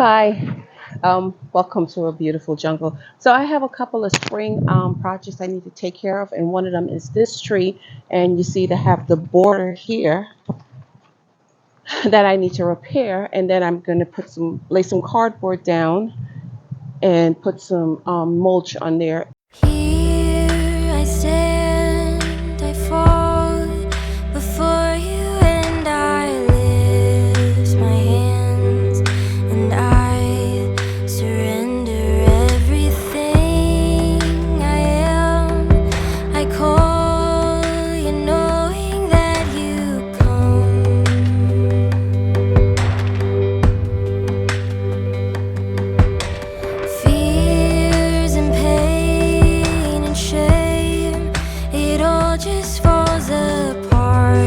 Hi, welcome to a beautiful jungle. So I have a couple of spring projects I need to take care of, and one of them is this tree, and you see they have the border here that I need to repair, and then I'm going to lay some cardboard down and put some mulch on there. Here I stand, I fall before you, and I lift my hands, and I surrender everything I am. I call you, knowing that you come. Fears and pain and shame, it all just falls apart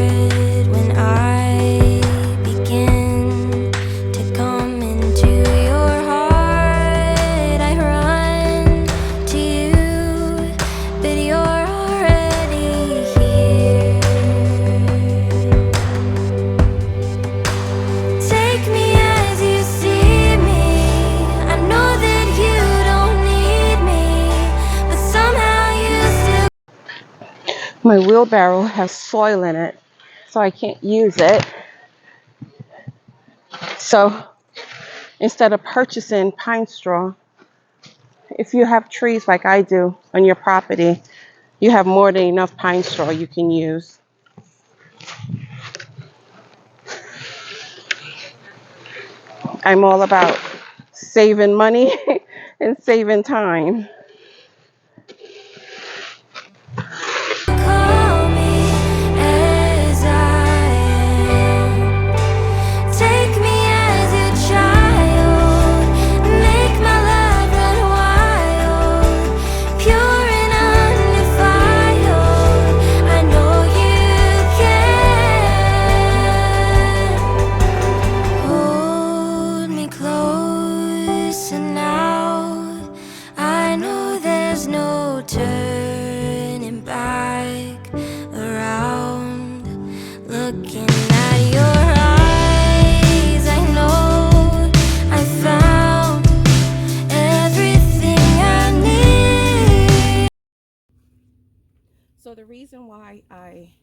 when I begin to come into your heart. I run to you, but you're already here. Take me as you see me. I know that you don't need me, but somehow you still. My wheelbarrow has soil in it, so I can't use it. So instead of purchasing pine straw, if you have trees like I do on your property, you have more than enough pine straw you can use. I'm all about saving money and saving time. Call me as I am. Take me as your child. Make my love run wild, pure and undefiled. I know you can. Hold me close, and now I know there's no turning back around. Looking at your eyes, I know I found everything I need. So the reason why I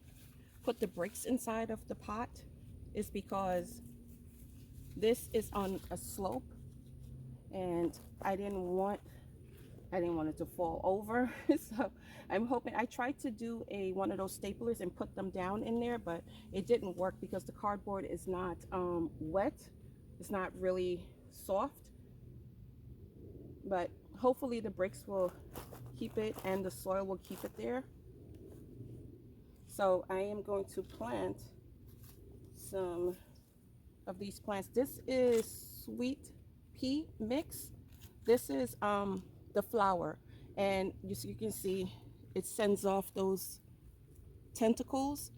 put the bricks inside of the pot is because this is on a slope, and I didn't want it to fall over. So I'm hoping. I tried to do one of those staplers and put them down in there, but it didn't work because the cardboard is not wet. It's not really soft, but hopefully the bricks will keep it and the soil will keep it there. So I am going to plant some of these plants. This is sweet pea mix. This is the flower, and you can see it sends off those tentacles,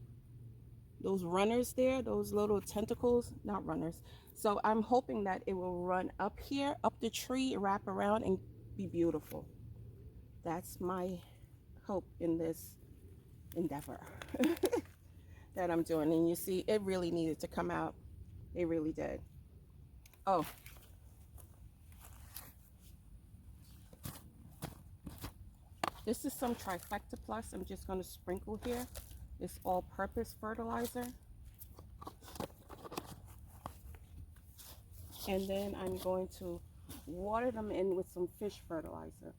those runners there, those little tentacles, not runners. So I'm hoping that it will run up here, up the tree, wrap around, and be beautiful. That's my hope in this endeavor that I'm doing. And you see, it really needed to come out. It really did. Oh, this is some Trifecta Plus. I'm just going to sprinkle here. It's all-purpose fertilizer. And then I'm going to water them in with some fish fertilizer.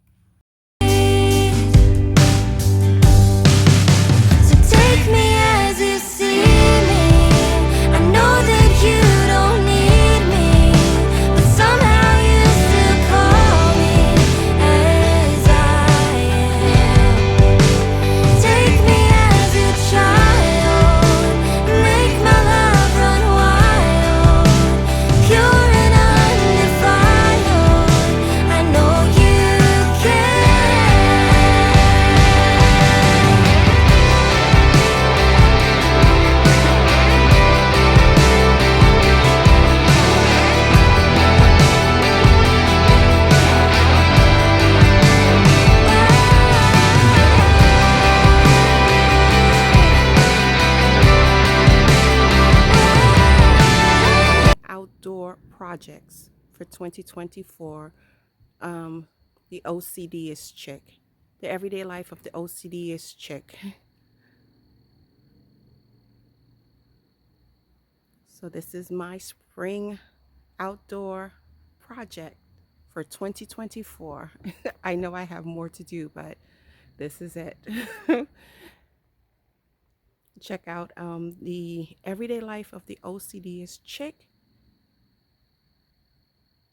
So take me as you see me. I know that you don't need me, but somehow you still call me as I am. Take me as your child. Make my love run wild, pure and undefiled. I know you can. Outdoor projects for 2024. The OCD is chick. The everyday life of the OCD is chick. So this is my spring outdoor project for 2024. I know I have more to do, but this is it. Check out the everyday life of the OCD is chick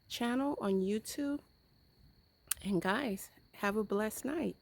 channel on YouTube. And guys, have a blessed night.